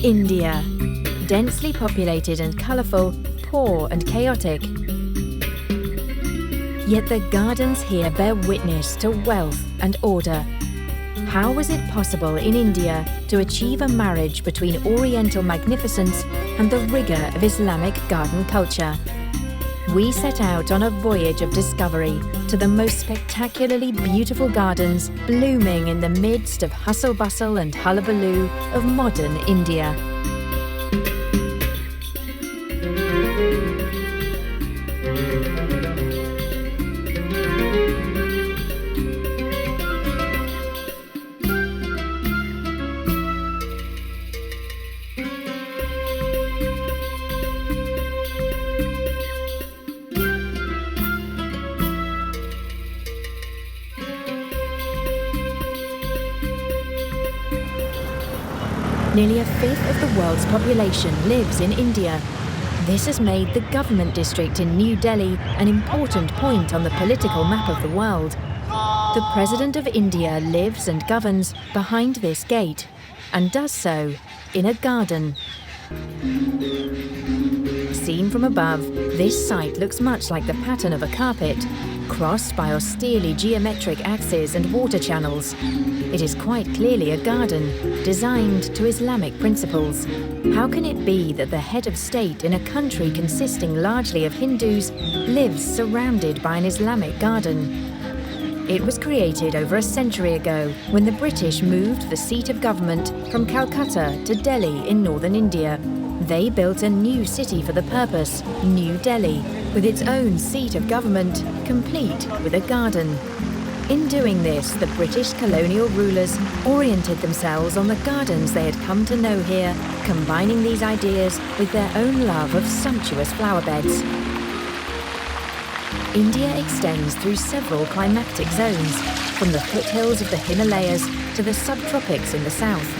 India. Densely populated and colourful, poor and chaotic. Yet the gardens here bear witness to wealth and order. How was it possible in India to achieve a marriage between oriental magnificence and the rigour of Islamic garden culture? We set out on a voyage of discovery to the most spectacularly beautiful gardens blooming in the midst of hustle-bustle and hullabaloo of modern India. Nearly a fifth of the world's population lives in India. This has made the government district in New Delhi an important point on the political map of the world. The President of India lives and governs behind this gate, and does so in a garden. Seen from above, this site looks much like the pattern of a carpet, crossed by austerely geometric axes and water channels. It is quite clearly a garden, designed to Islamic principles. How can it be that the head of state in a country consisting largely of Hindus lives surrounded by an Islamic garden? It was created over a century ago when the British moved the seat of government from Calcutta to Delhi in northern India. They built a new city for the purpose, New Delhi, with its own seat of government, complete with a garden. In doing this, the British colonial rulers oriented themselves on the gardens they had come to know here, combining these ideas with their own love of sumptuous flower beds. India extends through several climatic zones, from the foothills of the Himalayas to the subtropics in the south.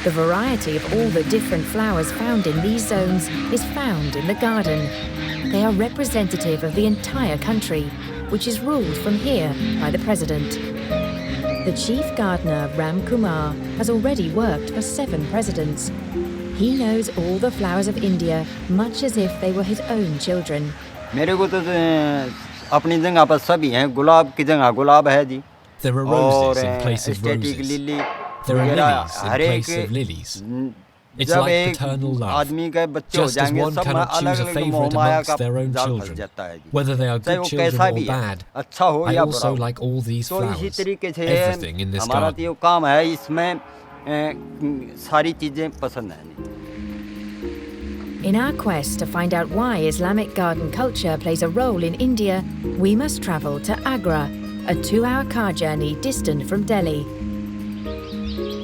The variety of all the different flowers found in these zones is found in the garden. They are representative of the entire country, which is ruled from here by the president. The chief gardener, Ram Kumar, has already worked for 7 presidents. He knows all the flowers of India much as if they were his own children. There are roses in place of roses. There are lilies in place of lilies. It's like paternal love. Just as one cannot choose a favourite amongst their own children, whether they are good children or bad, I also like all these flowers, everything in this garden. In our quest to find out why Islamic garden culture plays a role in India, we must travel to Agra, a 2-hour car journey distant from Delhi.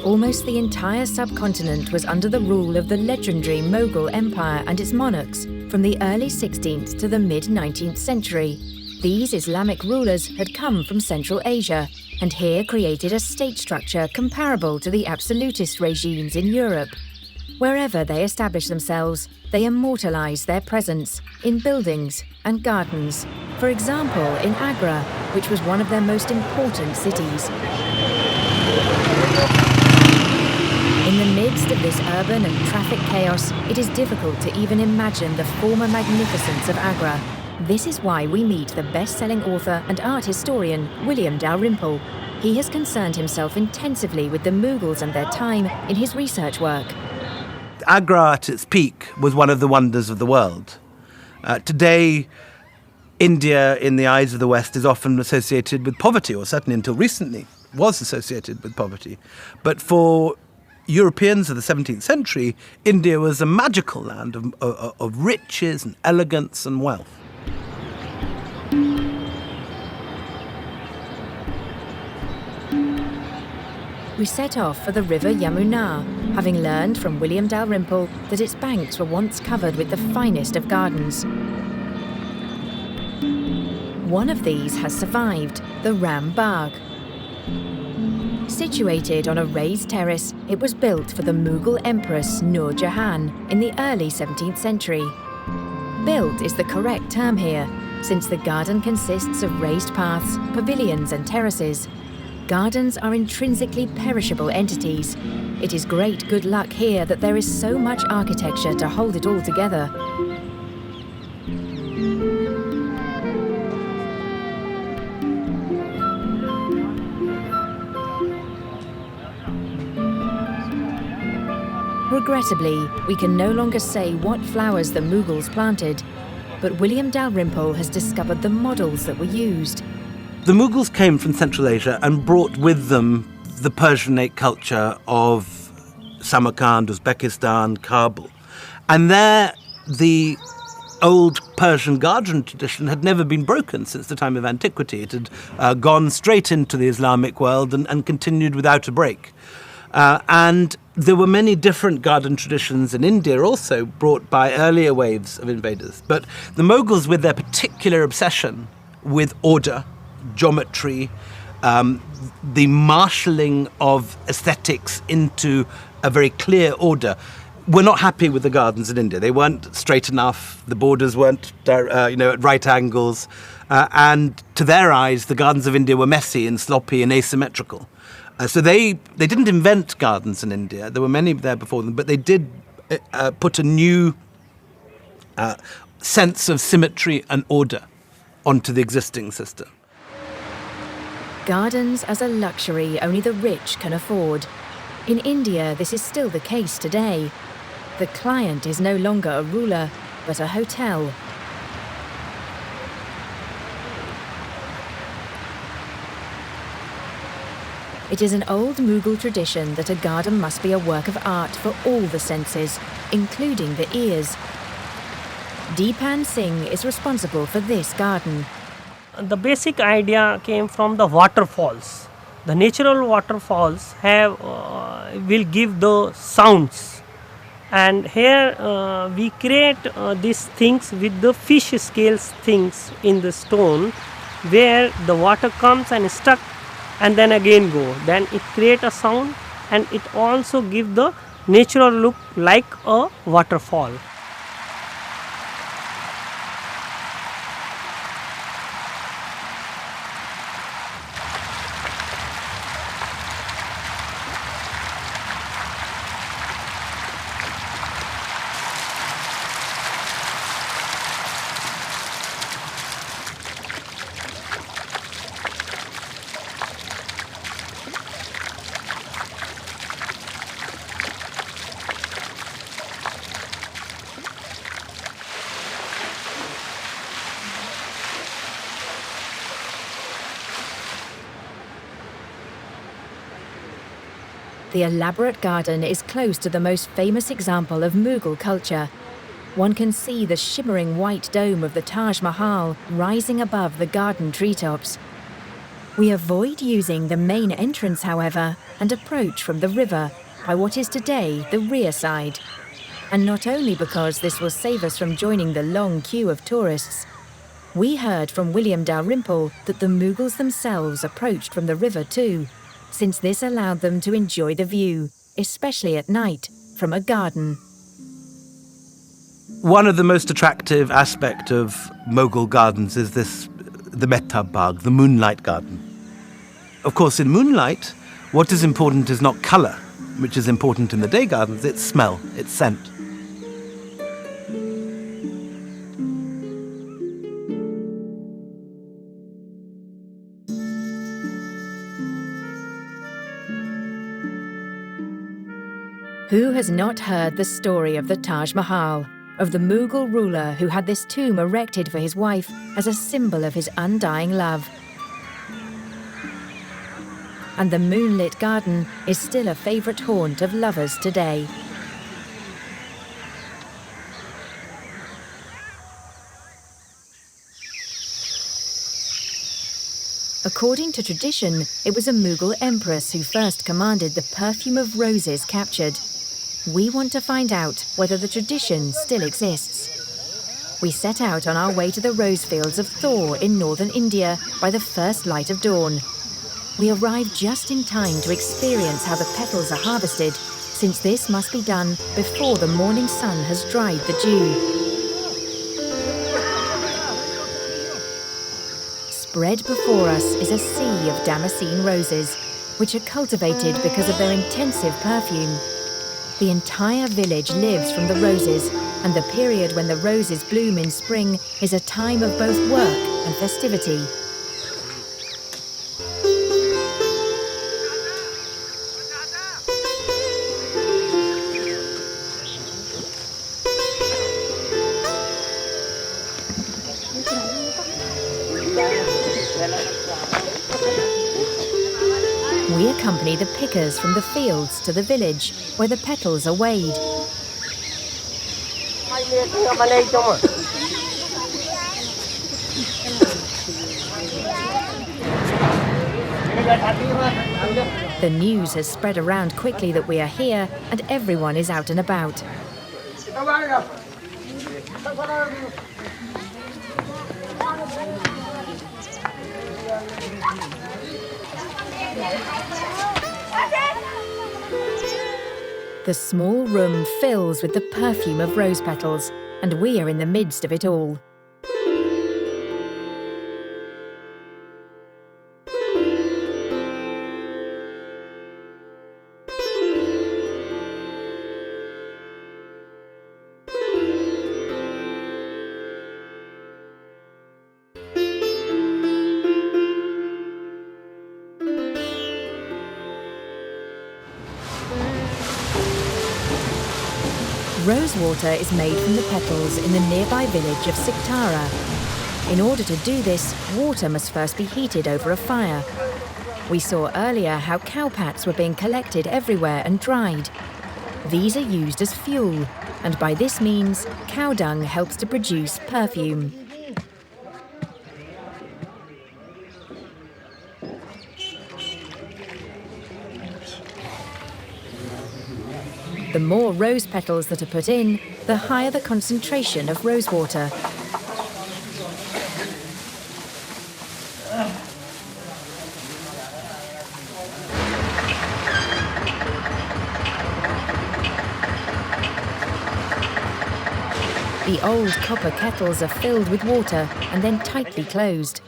Almost the entire subcontinent was under the rule of the legendary Mughal Empire and its monarchs from the early 16th to the mid-19th century. These Islamic rulers had come from Central Asia and here created a state structure comparable to the absolutist regimes in Europe. Wherever they established themselves, they immortalized their presence in buildings and gardens. For example, in Agra, which was one of their most important cities. In the midst of this urban and traffic chaos, it is difficult to even imagine the former magnificence of Agra. This is why we meet the best-selling author and art historian, William Dalrymple. He has concerned himself intensively with the Mughals and their time in his research work. Agra at its peak was one of the wonders of the world. Today, India, in the eyes of the West, is often associated with poverty, or certainly until recently was associated with poverty. But for Europeans of the 17th century, India was a magical land of riches and elegance and wealth. We set off for the river Yamuna, having learned from William Dalrymple that its banks were once covered with the finest of gardens. One of these has survived, the Ram Bagh. Situated on a raised terrace, it was built for the Mughal Empress Nur Jahan in the early 17th century. Built is the correct term here, since the garden consists of raised paths, pavilions and terraces. Gardens are intrinsically perishable entities. It is great good luck here that there is so much architecture to hold it all together. Regrettably, we can no longer say what flowers the Mughals planted, but William Dalrymple has discovered the models that were used. The Mughals came from Central Asia and brought with them the Persianate culture of Samarkand, Uzbekistan, Kabul. And there, the old Persian garden tradition had never been broken since the time of antiquity. It had gone straight into the Islamic world and continued without a break. And there were many different garden traditions in India also brought by earlier waves of invaders. But the Mughals, with their particular obsession with order, geometry, the marshalling of aesthetics into a very clear order, were not happy with the gardens in India. They weren't straight enough, the borders weren't at right angles, and to their eyes the gardens of India were messy and sloppy and asymmetrical. So they didn't invent gardens in India. There were many there before them, but they did put a new sense of symmetry and order onto the existing system. Gardens as a luxury only the rich can afford. In India, this is still the case today. The client is no longer a ruler, but a hotel. It is an old Mughal tradition that a garden must be a work of art for all the senses, including the ears. Deepan Singh is responsible for this garden. The basic idea came from the waterfalls. The natural waterfalls will give the sounds, and here we create these things with the fish scales things in the stone, where the water comes and stuck and then again go. Then it create a sound, and it also give the natural look like a waterfall. The elaborate garden is close to the most famous example of Mughal culture. One can see the shimmering white dome of the Taj Mahal rising above the garden treetops. We avoid using the main entrance, however, and approach from the river by what is today the rear side. And not only because this will save us from joining the long queue of tourists. We heard from William Dalrymple that the Mughals themselves approached from the river too, since this allowed them to enjoy the view, especially at night, from a garden. One of the most attractive aspects of Mughal gardens is the Mehtab Bagh, the moonlight garden. Of course, in moonlight, what is important is not colour, which is important in the day gardens, it's smell, it's scent. Who has not heard the story of the Taj Mahal, of the Mughal ruler who had this tomb erected for his wife as a symbol of his undying love? And the moonlit garden is still a favourite haunt of lovers today. According to tradition, it was a Mughal empress who first commanded the perfume of roses captured. We want to find out whether the tradition still exists. We set out on our way to the rose fields of Thor in northern India by the first light of dawn. We arrive just in time to experience how the petals are harvested, since this must be done before the morning sun has dried the dew. Spread before us is a sea of Damascene roses, which are cultivated because of their intensive perfume. The entire village lives from the roses, and the period when the roses bloom in spring is a time of both work and festivity. We accompany the pickers from the fields to the village, where the petals are weighed. The news has spread around quickly that we are here, and everyone is out and about. The small room fills with the perfume of rose petals, and we are in the midst of it all. Rose water is made from the petals in the nearby village of Siktara. In order to do this, water must first be heated over a fire. We saw earlier how cowpats were being collected everywhere and dried. These are used as fuel, and by this means, cow dung helps to produce perfume. The more rose petals that are put in, the higher the concentration of rose water. The old copper kettles are filled with water and then tightly closed.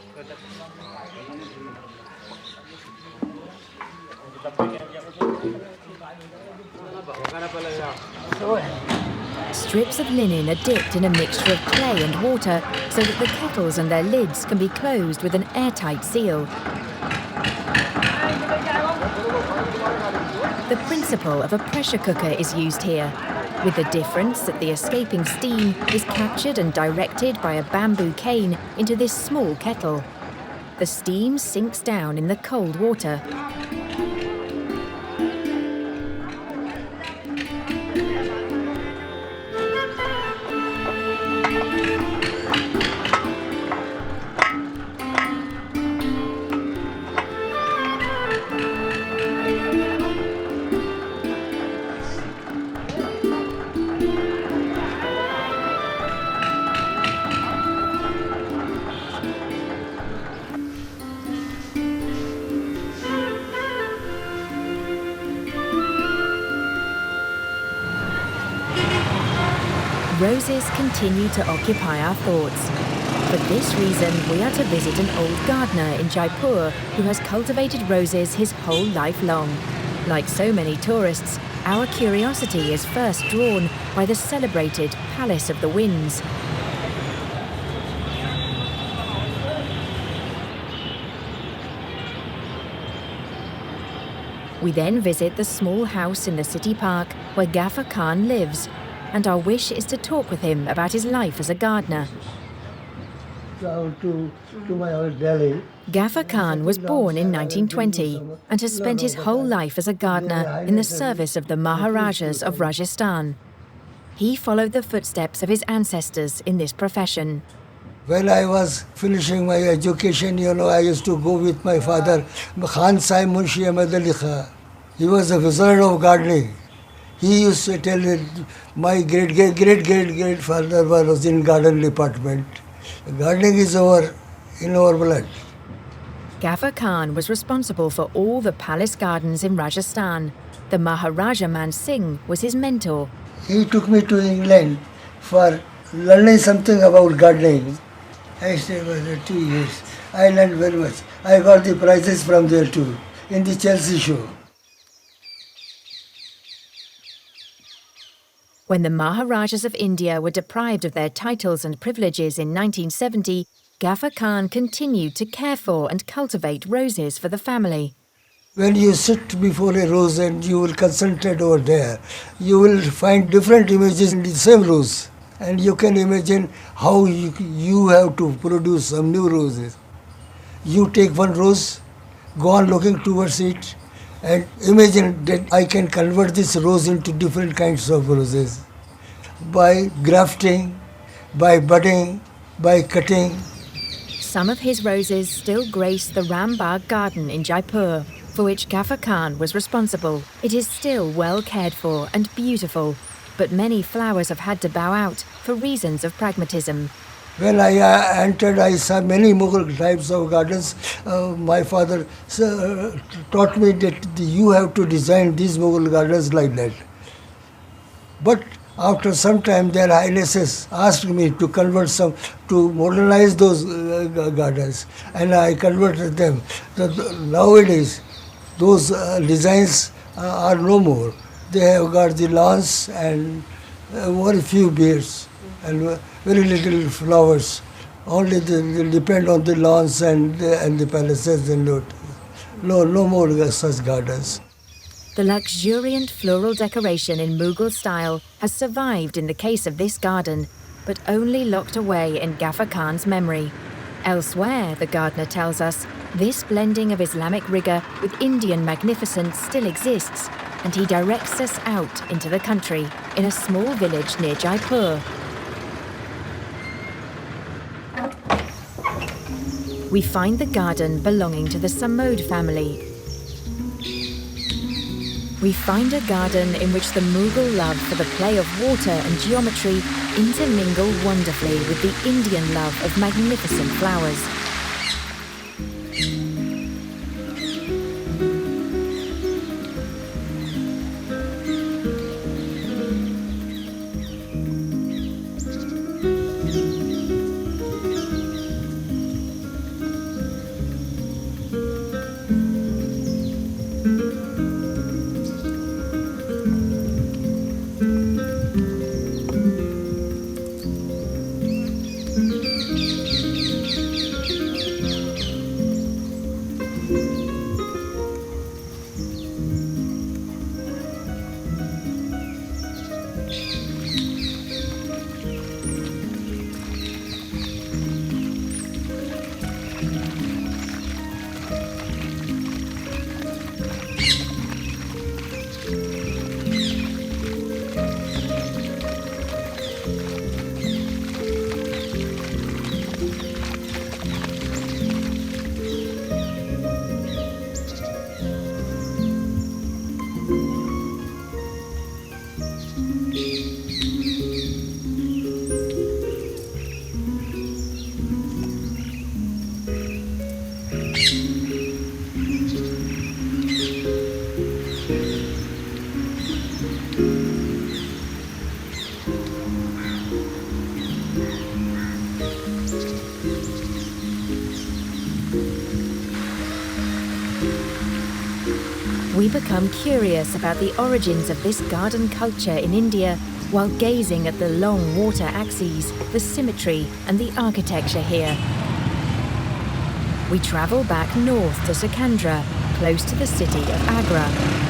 Strips of linen are dipped in a mixture of clay and water so that the kettles and their lids can be closed with an airtight seal. The principle of a pressure cooker is used here, with the difference that the escaping steam is captured and directed by a bamboo cane into this small kettle. The steam sinks down in the cold water. Roses continue to occupy our thoughts. For this reason, we are to visit an old gardener in Jaipur who has cultivated roses his whole life long. Like so many tourists, our curiosity is first drawn by the celebrated Palace of the Winds. We then visit the small house in the city park where Ghaffar Khan lives, and our wish is to talk with him about his life as a gardener. To my old Delhi. Ghaffar Khan was born in 1920 and has spent his whole life as a gardener in the service of the Maharajas of Rajasthan. He followed the footsteps of his ancestors in this profession. When I was finishing my education, I used to go with my father, Khan Sahib Munshi Ahmed Ali Khan. He was a wizard of gardening. He used to tell me, my great-great-great-great-father was in garden department. Gardening is in our blood. Ghaffar Khan was responsible for all the palace gardens in Rajasthan. The Maharaja Man Singh was his mentor. He took me to England for learning something about gardening. I stayed there 2 years. I learned very much. I got the prizes from there too. in the Chelsea show. When the Maharajas of India were deprived of their titles and privileges in 1970, Ghaffar Khan continued to care for and cultivate roses for the family. When you sit before a rose and you will concentrate over there, you will find different images in the same rose. And you can imagine how you have to produce some new roses. You take one rose, go on looking towards it, and imagine that I can convert this rose into different kinds of roses. By grafting, by budding, by cutting. Some of his roses still grace the Ram Bagh garden in Jaipur, for which Ghaffar Khan was responsible. It is still well cared for and beautiful, but many flowers have had to bow out for reasons of pragmatism. When I entered, I saw many Mughal types of gardens. My father taught me that you have to design these Mughal gardens like that. But after some time, their highnesses asked me to convert some, to modernize those gardens, and I converted them. Nowadays, those designs are no more. They have got the lawns and very few beards and very little flowers. Only they depend on the lawns and the palaces and no more such gardens. The luxuriant floral decoration in Mughal style has survived in the case of this garden, but only locked away in Ghaffar Khan's memory. Elsewhere, the gardener tells us, this blending of Islamic rigour with Indian magnificence still exists, and he directs us out into the country, in a small village near Jaipur. We find the garden belonging to the Samod family. We find a garden in which the Mughal love for the play of water and geometry intermingle wonderfully with the Indian love of magnificent flowers. We become curious about the origins of this garden culture in India while gazing at the long water axes, the symmetry and the architecture here. We travel back north to Sikandra, close to the city of Akbar.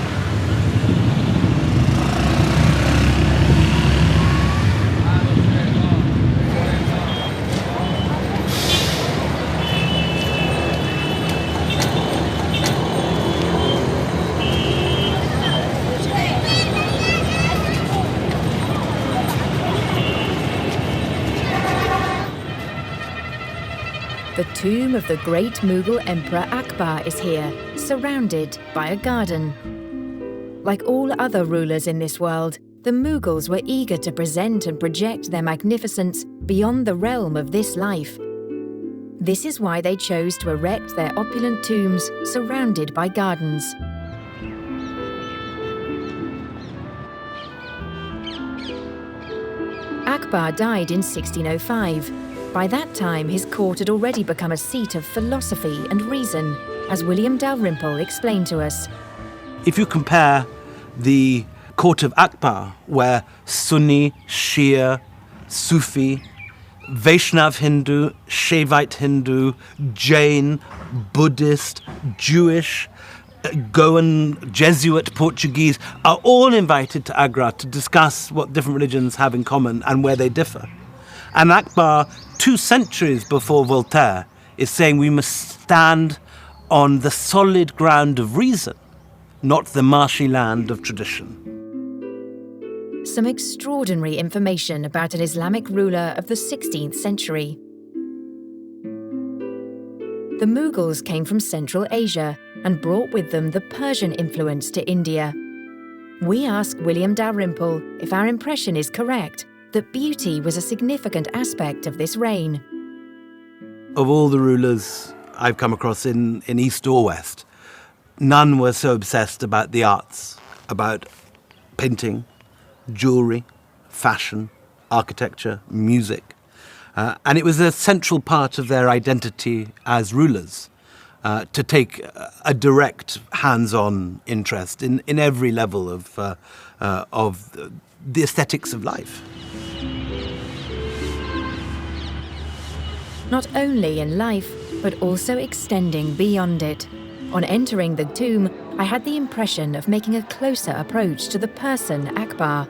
The tomb of the great Mughal Emperor Akbar is here, surrounded by a garden. Like all other rulers in this world, the Mughals were eager to present and project their magnificence beyond the realm of this life. This is why they chose to erect their opulent tombs surrounded by gardens. Akbar died in 1605. By that time, his court had already become a seat of philosophy and reason. as William Dalrymple explained to us. If you compare the court of Akbar, where Sunni, Shia, Sufi, Vaishnav Hindu, Shaivite Hindu, Jain, Buddhist, Jewish, Goan, Jesuit, Portuguese are all invited to Agra to discuss what different religions have in common and where they differ. And Akbar, 2 centuries before Voltaire, is saying we must stand on the solid ground of reason, not the marshy land of tradition. Some extraordinary information about an Islamic ruler of the 16th century. The Mughals came from Central Asia and brought with them the Persian influence to India. We ask William Dalrymple if our impression is correct, that beauty was a significant aspect of this reign. Of all the rulers I've come across in East or West, none were so obsessed about the arts, about painting, jewellery, fashion, architecture, music. And it was a central part of their identity as rulers to take a direct, hands-on interest in every level of the aesthetics of life. Not only in life, but also extending beyond it. On entering the tomb, I had the impression of making a closer approach to the person Akbar.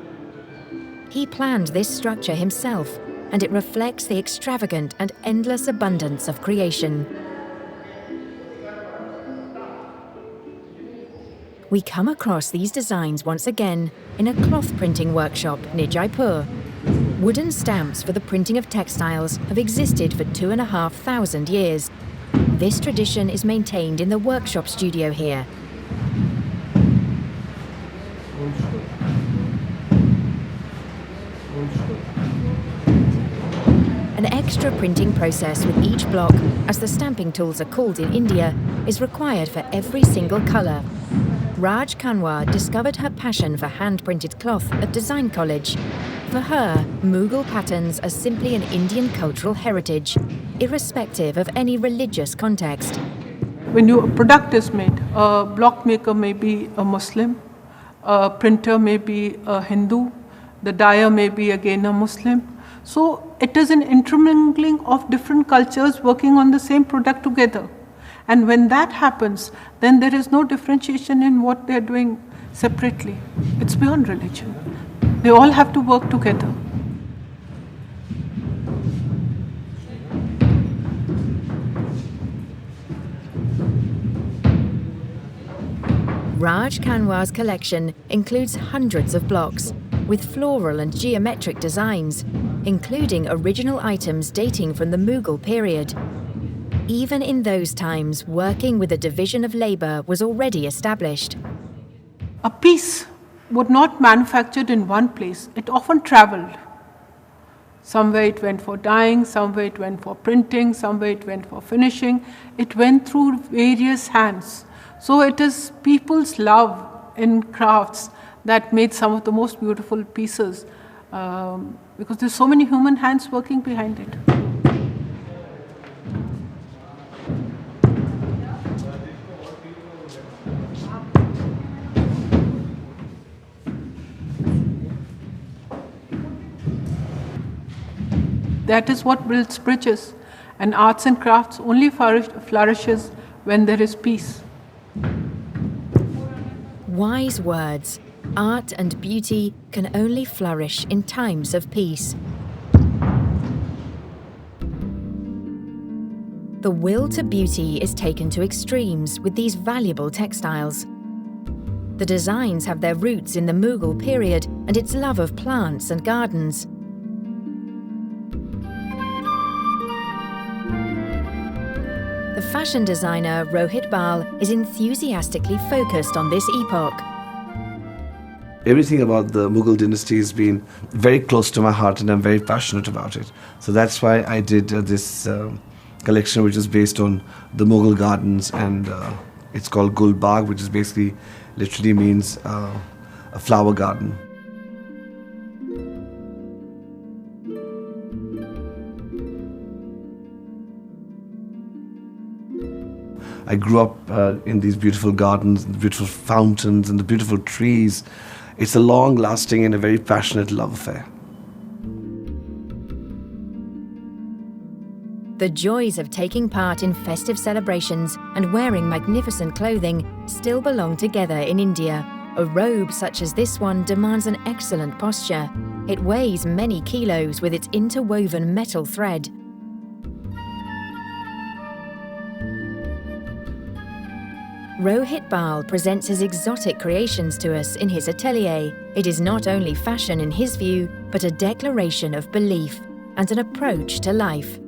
He planned this structure himself, and it reflects the extravagant and endless abundance of creation. We come across these designs once again in a cloth printing workshop near Jaipur. Wooden stamps for the printing of textiles have existed for 2,500 years. This tradition is maintained in the workshop studio here. An extra printing process with each block, as the stamping tools are called in India, is required for every single colour. Raj Kanwar discovered her passion for hand-printed cloth at Design College. For her, Mughal patterns are simply an Indian cultural heritage, irrespective of any religious context. When a product is made, a block maker may be a Muslim, a printer may be a Hindu, the dyer may be again a Muslim. So it is an intermingling of different cultures working on the same product together. And when that happens, then there is no differentiation in what they're doing separately. It's beyond religion. They all have to work together. Raj Kanwar's collection includes hundreds of blocks, with floral and geometric designs, including original items dating from the Mughal period. Even in those times, working with a division of labour was already established. A piece was not manufactured in one place. It often travelled. Somewhere it went for dyeing, somewhere it went for printing, somewhere it went for finishing. It went through various hands. So it is people's love in crafts that made some of the most beautiful pieces because there's so many human hands working behind it. That is what builds bridges, and arts and crafts only flourishes when there is peace. Wise words. Art and beauty can only flourish in times of peace. The will to beauty is taken to extremes with these valuable textiles. The designs have their roots in the Mughal period and its love of plants and gardens. The fashion designer Rohit Bal is enthusiastically focused on this epoch. Everything about the Mughal dynasty has been very close to my heart and I'm very passionate about it. So that's why I did this collection which is based on the Mughal gardens, and it's called Gul Bagh, which is basically literally means a flower garden. I grew up in these beautiful gardens, the beautiful fountains and the beautiful trees. It's a long-lasting and a very passionate love affair. The joys of taking part in festive celebrations and wearing magnificent clothing still belong together in India. A robe such as this one demands an excellent posture. It weighs many kilos with its interwoven metal thread. Rohit Bal presents his exotic creations to us in his atelier. It is not only fashion in his view, but a declaration of belief and an approach to life.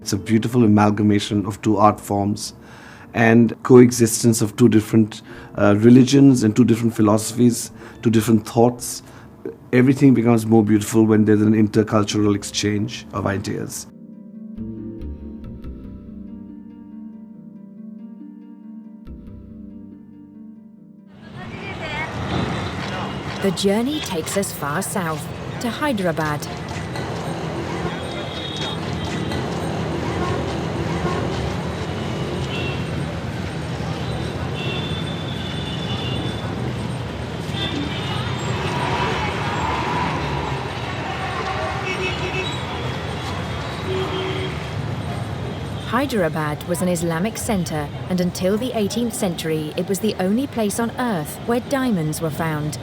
It's a beautiful amalgamation of two art forms and coexistence of two different religions and two different philosophies, two different thoughts. Everything becomes more beautiful when there's an intercultural exchange of ideas. The journey takes us far south, to Hyderabad. Hyderabad was an Islamic centre, and until the 18th century it was the only place on earth where diamonds were found.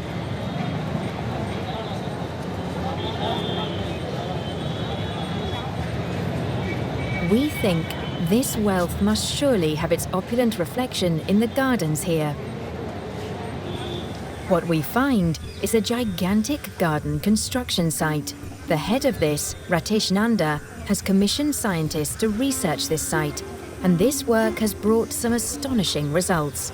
We think this wealth must surely have its opulent reflection in the gardens here. What we find is a gigantic garden construction site. The head of this, Ratish Nanda, has commissioned scientists to research this site, and this work has brought some astonishing results.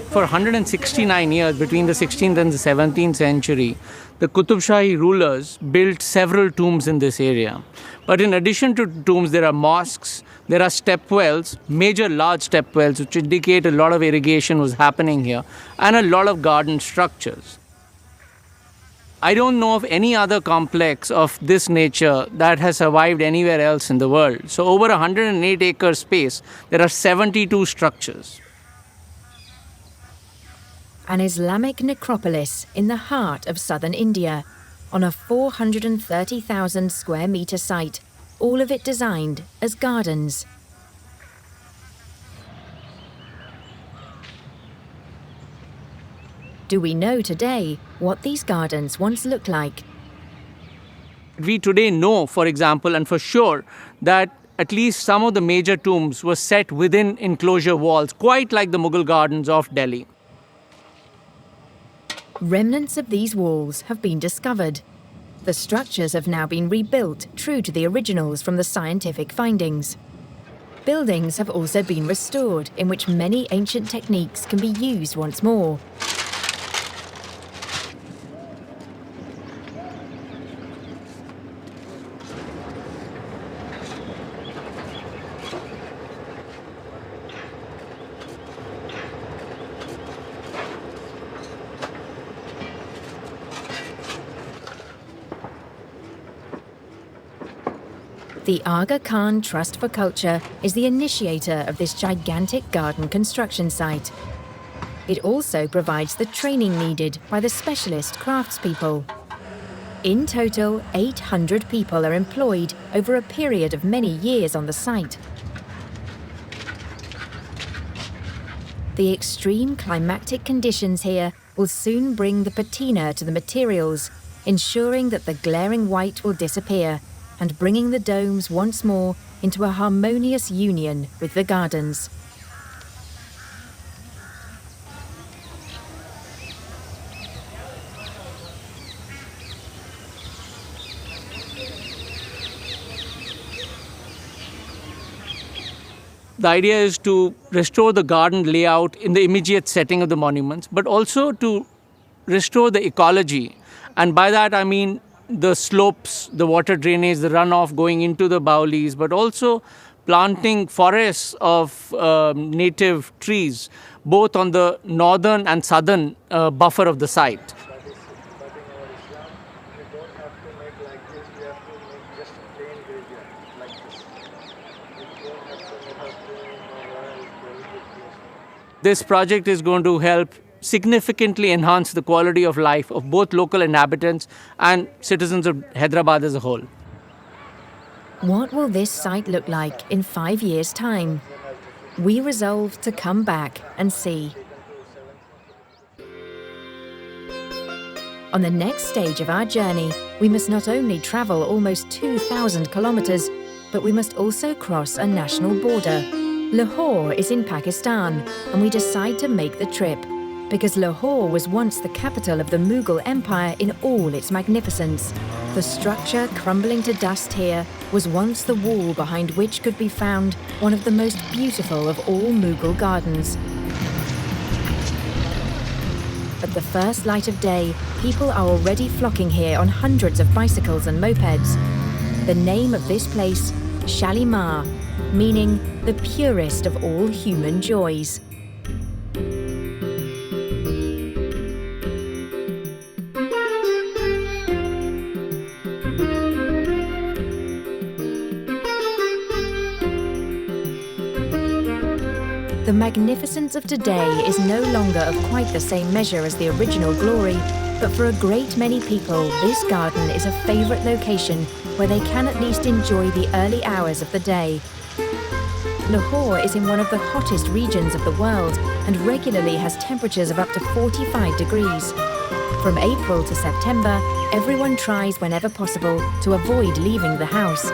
For 169 years, between the 16th and the 17th century, the Qutub Shahi rulers built several tombs in this area. But in addition to tombs, there are mosques, there are step wells, major large step wells, which indicate a lot of irrigation was happening here, and a lot of garden structures. I don't know of any other complex of this nature that has survived anywhere else in the world. So over 108 acre space, there are 72 structures. An Islamic necropolis in the heart of southern India, on a 430,000 square metre site, all of it designed as gardens. Do we know today what these gardens once looked like? We today know, for example, and for sure, that at least some of the major tombs were set within enclosure walls, quite like the Mughal gardens of Delhi. Remnants of these walls have been discovered. The structures have now been rebuilt, true to the originals from the scientific findings. Buildings have also been restored, in which many ancient techniques can be used once more. The Aga Khan Trust for Culture is the initiator of this gigantic garden construction site. It also provides the training needed by the specialist craftspeople. In total, 800 people are employed over a period of many years on the site. The extreme climatic conditions here will soon bring the patina to the materials, ensuring that the glaring white will disappear and bringing the domes once more into a harmonious union with the gardens. The idea is to restore the garden layout in the immediate setting of the monuments, but also to restore the ecology. And by that I mean the slopes, the water drainage, the runoff going into the Baolis, but also planting forests of native trees, both on the northern and southern buffer of the site. This project is going to help significantly enhance the quality of life of both local inhabitants and citizens of Hyderabad as a whole. What will this site look like in 5 years' time? We resolve to come back and see. On the next stage of our journey, we must not only travel almost 2,000 kilometers, but we must also cross a national border. Lahore is in Pakistan, and we decide to make the trip, because Lahore was once the capital of the Mughal Empire in all its magnificence. The structure crumbling to dust here was once the wall behind which could be found one of the most beautiful of all Mughal gardens. At the first light of day, people are already flocking here on hundreds of bicycles and mopeds. The name of this place, Shalimar, meaning the purest of all human joys. The magnificence of today is no longer of quite the same measure as the original glory, but for a great many people, this garden is a favourite location where they can at least enjoy the early hours of the day. Lahore is in one of the hottest regions of the world and regularly has temperatures of up to 45 degrees. From April to September, everyone tries whenever possible to avoid leaving the house.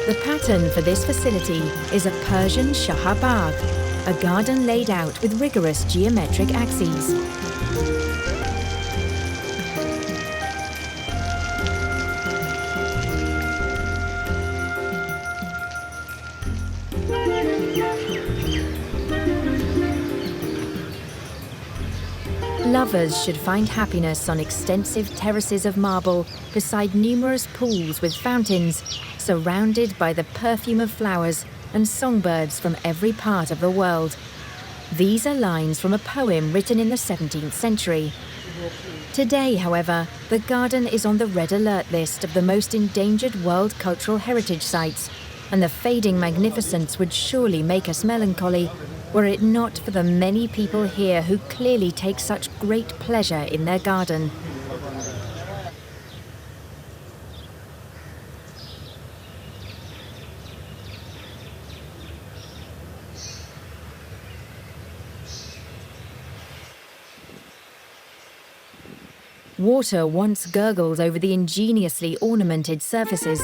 The pattern for this facility is a Persian Shahabag, a garden laid out with rigorous geometric axes. Lovers should find happiness on extensive terraces of marble beside numerous pools with fountains, surrounded by the perfume of flowers and songbirds from every part of the world. These are lines from a poem written in the 17th century. Today, however, the garden is on the red alert list of the most endangered World Cultural Heritage Sites, and the fading magnificence would surely make us melancholy were it not for the many people here who clearly take such great pleasure in their garden. Water once gurgled over the ingeniously ornamented surfaces.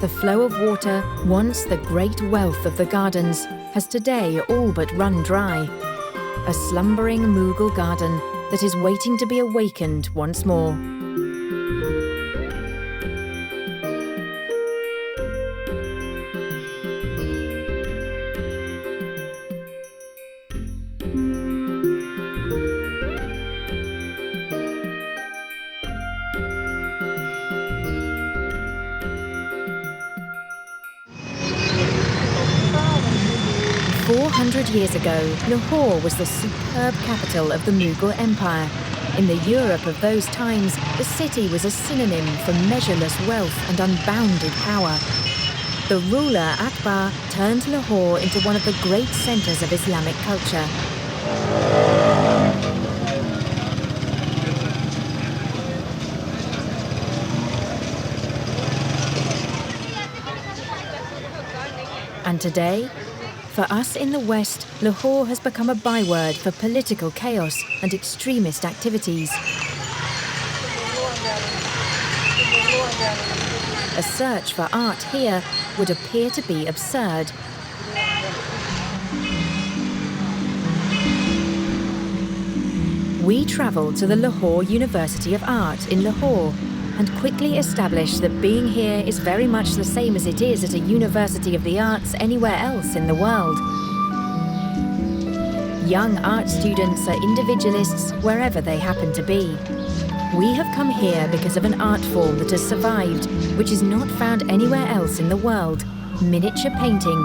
The flow of water, once the great wealth of the gardens, has today all but run dry. A slumbering Mughal garden that is waiting to be awakened once more. Years ago, Lahore was the superb capital of the Mughal Empire. In the Europe of those times, the city was a synonym for measureless wealth and unbounded power. The ruler Akbar turned Lahore into one of the great centres of Islamic culture. And today, for us in the West, Lahore has become a byword for political chaos and extremist activities. A search for art here would appear to be absurd. We travel to the Lahore University of Art in Lahore and quickly establish that being here is very much the same as it is at a University of the Arts anywhere else in the world. Young art students are individualists wherever they happen to be. We have come here because of an art form that has survived, which is not found anywhere else in the world: miniature painting.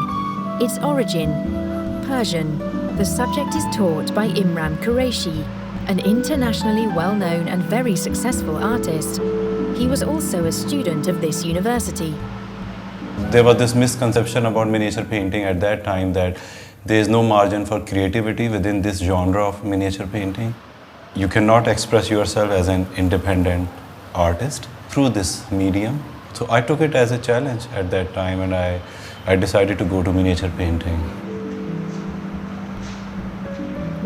Its origin, Persian. The subject is taught by Imran Qureshi, An internationally well-known and very successful artist, he was also a student of this university. There was this misconception about miniature painting at that time that there is no margin for creativity within this genre of miniature painting. You cannot express yourself as an independent artist through this medium. So I took it as a challenge at that time, and I decided to go to miniature painting.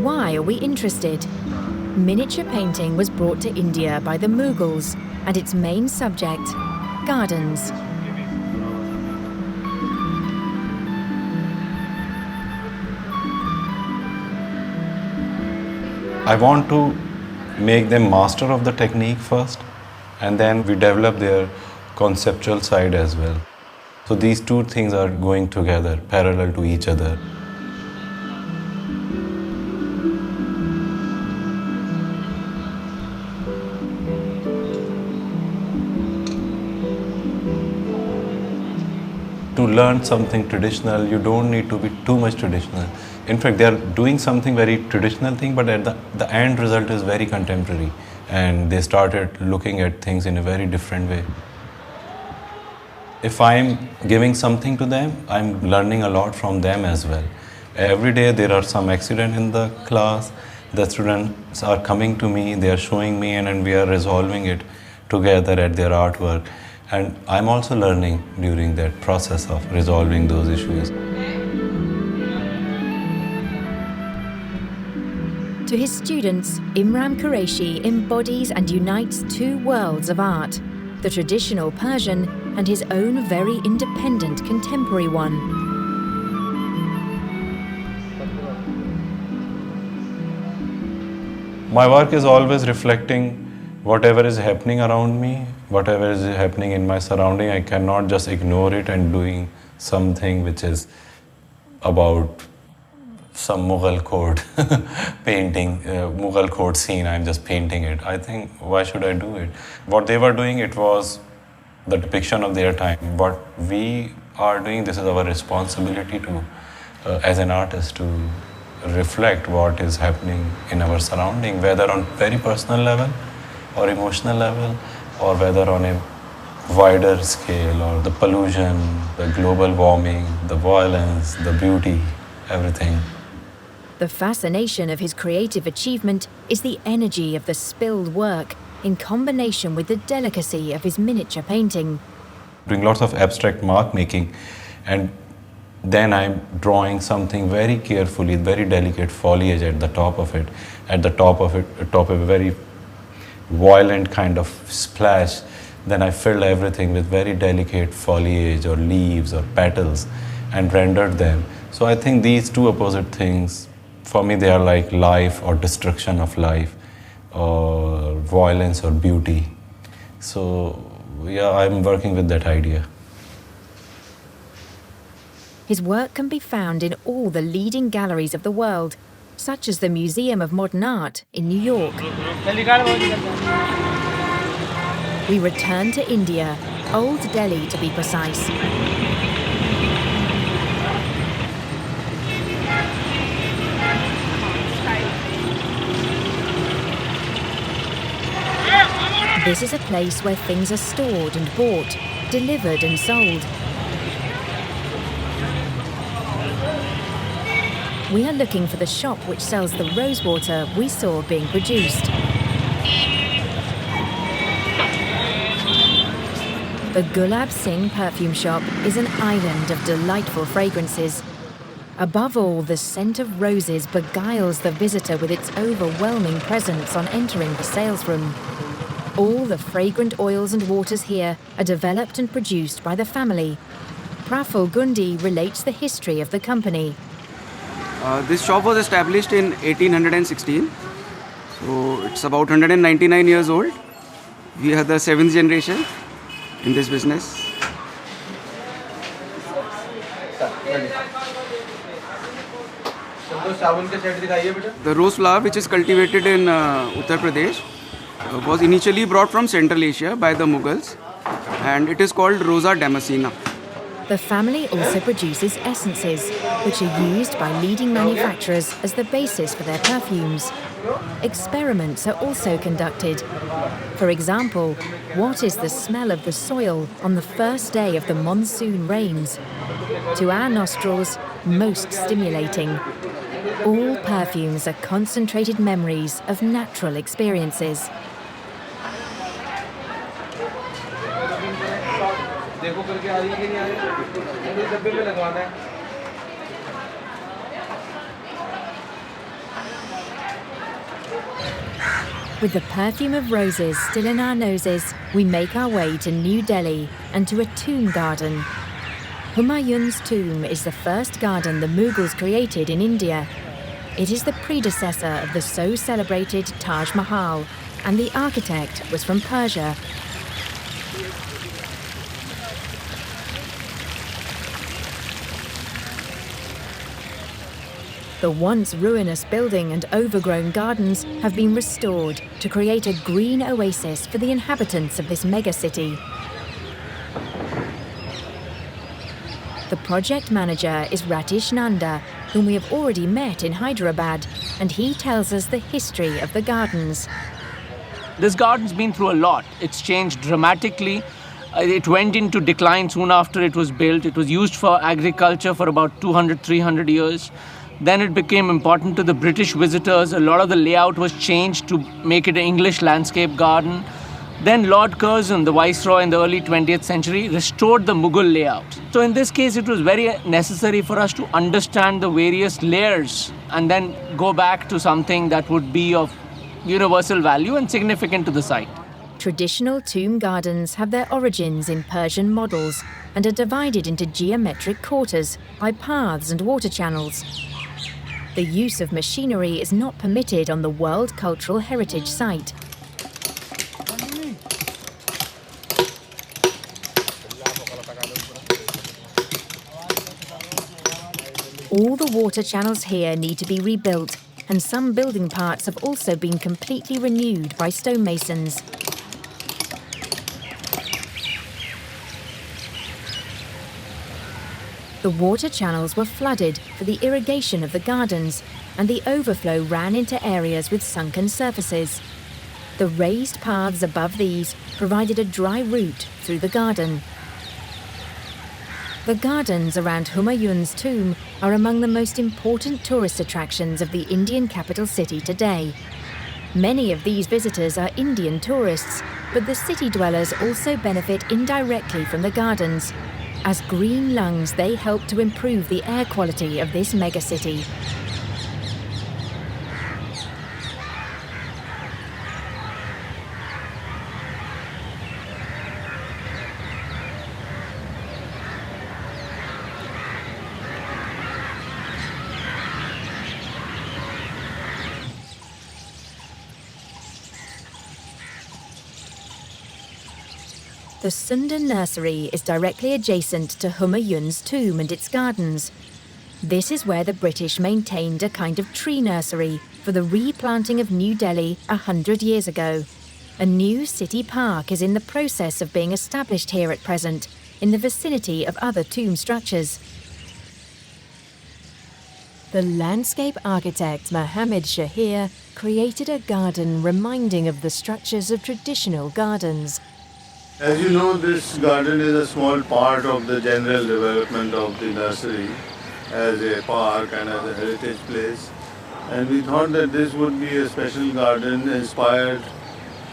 Why are we interested? Miniature painting was brought to India by the Mughals, and its main subject, gardens. I want to make them master of the technique first, and then we develop their conceptual side as well. So these two things are going together, parallel to each other. To learn something traditional, you don't need to be too much traditional. In fact, they are doing something very traditional thing, but at the end result is very contemporary. And they started looking at things in a very different way. If I'm giving something to them, I'm learning a lot from them as well. Every day there are some accident in the class. The students are coming to me, they are showing me, and we are resolving it together at their artwork. And I'm also learning during that process of resolving those issues. To his students, Imran Qureshi embodies and unites two worlds of art, the traditional Persian and his own very independent contemporary one. My work is always reflecting whatever is happening around me, whatever is happening in my surrounding. I cannot just ignore it and doing something which is about some Mughal court painting, Mughal court scene. I'm just painting it. I think, why should I do it? What they were doing, it was the depiction of their time. What we are doing, this is our responsibility to, as an artist, to reflect what is happening in our surrounding, whether on very personal level or emotional level, or whether on a wider scale, or the pollution, the global warming, the violence, the beauty, everything. The fascination of his creative achievement is the energy of the spilled work in combination with the delicacy of his miniature painting. Doing lots of abstract mark making, and then I'm drawing something very carefully, very delicate foliage at the top of it, top of a very violent kind of splash. Then I filled everything with very delicate foliage or leaves or petals and rendered them. So I think these two opposite things, for me, they are like life or destruction of life, or violence or beauty. So yeah, I'm working with that idea. His work can be found in all the leading galleries of the world, such as the Museum of Modern Art in New York. We return to India, Old Delhi to be precise. This is a place where things are stored and bought, delivered and sold. We are looking for the shop which sells the rosewater we saw being produced. The Gulab Singh perfume shop is an island of delightful fragrances. Above all, the scent of roses beguiles the visitor with its overwhelming presence on entering the sales room. All the fragrant oils and waters here are developed and produced by the family. Praful Gundi relates the history of the company. This shop was established in 1816, so it's about 199 years old. We are the 7th generation in this business. The rose flower, which is cultivated in Uttar Pradesh, was initially brought from Central Asia by the Mughals, and it is called Rosa Damascena. The family also produces essences, which are used by leading manufacturers as the basis for their perfumes. Experiments are also conducted. For example, what is the smell of the soil on the first day of the monsoon rains? To our nostrils, most stimulating. All perfumes are concentrated memories of natural experiences. With the perfume of roses still in our noses, we make our way to New Delhi and to a tomb garden. Humayun's tomb is the first garden the Mughals created in India. It is the predecessor of the so celebrated Taj Mahal, and the architect was from Persia. The once ruinous building and overgrown gardens have been restored to create a green oasis for the inhabitants of this megacity. The project manager is Ratish Nanda, whom we have already met in Hyderabad, and he tells us the history of the gardens. This garden's been through a lot. It's changed dramatically. It went into decline soon after it was built. It was used for agriculture for about 200-300 years. Then it became important to the British visitors. A lot of the layout was changed to make it an English landscape garden. Then Lord Curzon, the Viceroy in the early 20th century, restored the Mughal layout. So in this case, it was very necessary for us to understand the various layers and then go back to something that would be of universal value and significant to the site. Traditional tomb gardens have their origins in Persian models and are divided into geometric quarters by paths and water channels. The use of machinery is not permitted on the World Cultural Heritage Site. All the water channels here need to be rebuilt, and some building parts have also been completely renewed by stonemasons. The water channels were flooded for the irrigation of the gardens, and the overflow ran into areas with sunken surfaces. The raised paths above these provided a dry route through the garden. The gardens around Humayun's tomb are among the most important tourist attractions of the Indian capital city today. Many of these visitors are Indian tourists, but the city dwellers also benefit indirectly from the gardens. As green lungs, they help to improve the air quality of this megacity. The Sundar nursery is directly adjacent to Humayun's tomb and its gardens. This is where the British maintained a kind of tree nursery for the replanting of New Delhi 100 years ago. A new city park is in the process of being established here at present, in the vicinity of other tomb structures. The landscape architect Mohammed Shahir created a garden reminding of the structures of traditional gardens. As you know, this garden is a small part of the general development of the nursery as a park and as a heritage place. And we thought that this would be a special garden inspired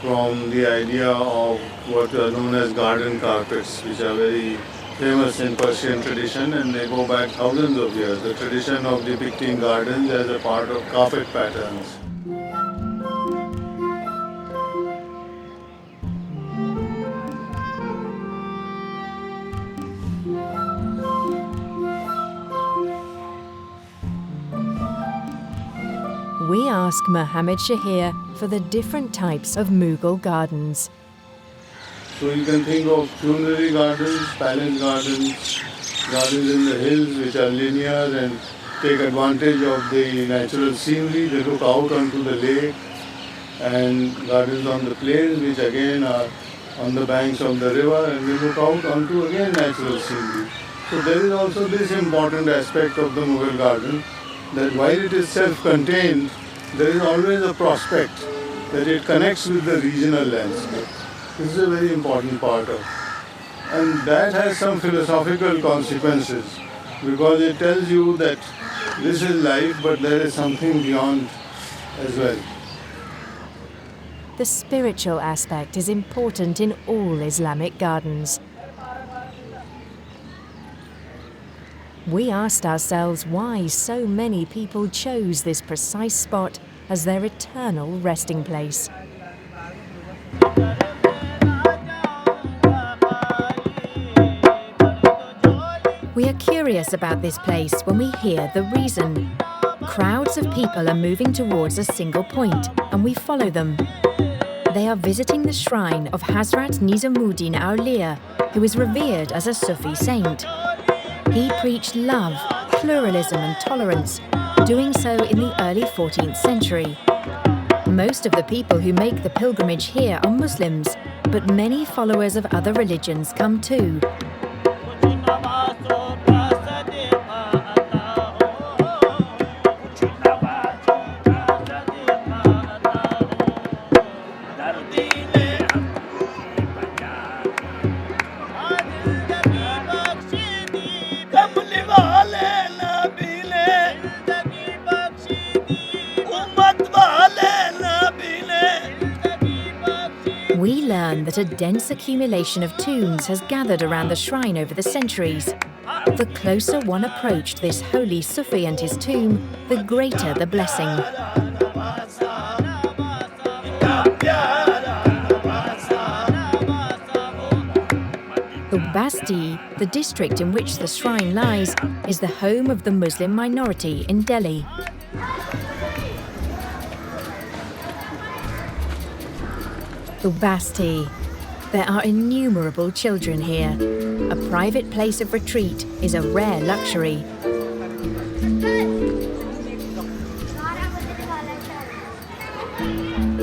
from the idea of what are known as garden carpets, which are very famous in Persian tradition, and they go back thousands of years. The tradition of depicting gardens as a part of carpet patterns. We ask Mohammed Shahir for the different types of Mughal gardens. So you can think of funerary gardens, palace gardens, gardens in the hills which are linear and take advantage of the natural scenery. They look out onto the lake, and gardens on the plains which again are on the banks of the river, and they look out onto again natural scenery. So there is also this important aspect of the Mughal garden, that while it is self-contained, there is always a prospect that it connects with the regional landscape. This is a very important part of it. And that has some philosophical consequences because it tells you that this is life, but there is something beyond as well. The spiritual aspect is important in all Islamic gardens. We asked ourselves why so many people chose this precise spot as their eternal resting place. We are curious about this place when we hear the reason. Crowds of people are moving towards a single point, and we follow them. They are visiting the shrine of Hazrat Nizamuddin Auliya, who is revered as a Sufi saint. He preached love, pluralism and tolerance, doing so in the early 14th century. Most of the people who make the pilgrimage here are Muslims, but many followers of other religions come too. We learn that a dense accumulation of tombs has gathered around the shrine over the centuries. The closer one approached this holy Sufi and his tomb, the greater the blessing. The Basti, the district in which the shrine lies, is the home of the Muslim minority in Delhi. The Basti. There are innumerable children here. A private place of retreat is a rare luxury.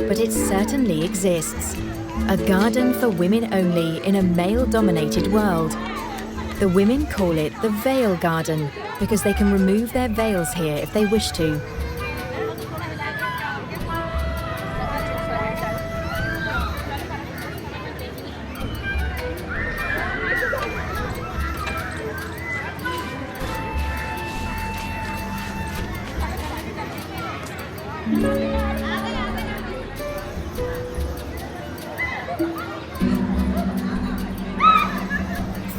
But it certainly exists. A garden for women only in a male-dominated world. The women call it the Veil Garden because they can remove their veils here if they wish to.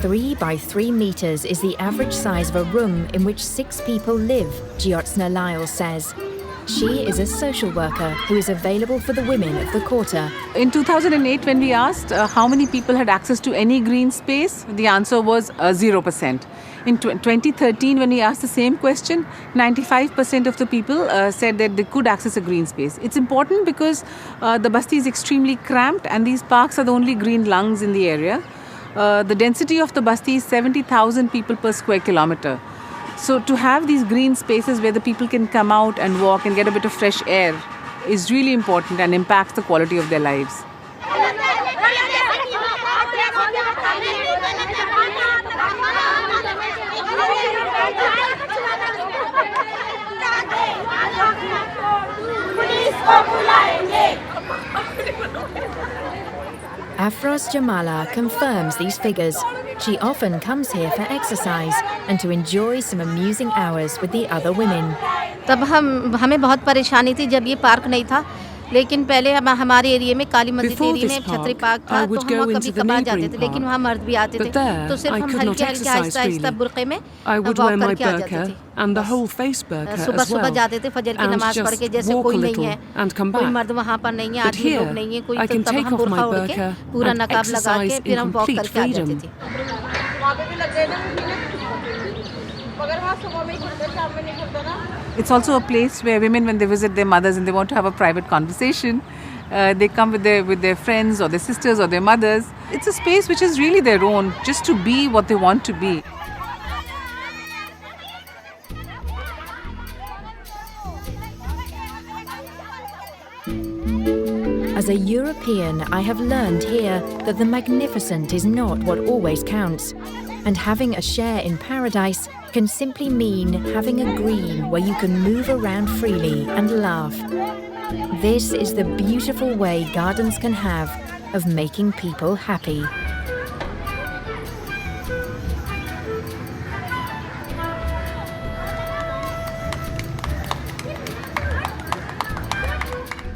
Three by 3 meters is the average size of a room in which 6 people live, Jyotsna Lyle says. She is a social worker who is available for the women of the quarter. In 2008, when we asked how many people had access to any green space, the answer was 0%. In 2013, when we asked the same question, 95% of the people said that they could access a green space. It's important because the Basti is extremely cramped and these parks are the only green lungs in the area. The density of the Basti is 70,000 people per square kilometer. So to have these green spaces where the people can come out and walk and get a bit of fresh air is really important and impacts the quality of their lives. Afroz Jamala confirms these figures. She often comes here for exercise and to enjoy some amusing hours with the other women. तब हमें बहुत परेशानी थी जब ये park नहीं था, लेकिन पहले हमारे एरिया में काली मस्जिद एरिया में छतरी पार्क था, तो हम वहाँ कभी कभार जाते थे, लेकिन वहाँ मर्द भी आते थे, तो सिर्फ हम हल्के हल्के आहिस्ता बुर्के में वॉक करके आ जाते थे। सुबह सुबह जाते थे फजर की नमाज पढ़ के, जैसे कोई नहीं है, कोई मर्द वहाँ पर नहीं है, आदमी लोग नहीं है, कोई, तब हम बुर्का ओढ़ के पूरा नकाब लगा के फिर हम वॉक करके आ जाते थे। It's also a place where women, when they visit their mothers and they want to have a private conversation, they come with their friends or their sisters or their mothers. It's a space which is really their own, just to be what they want to be. As As a European, I have learned here that the magnificent is not what always counts, and having a share in paradise can simply mean having a green where you can move around freely and laugh. This is the beautiful way gardens can have of making people happy.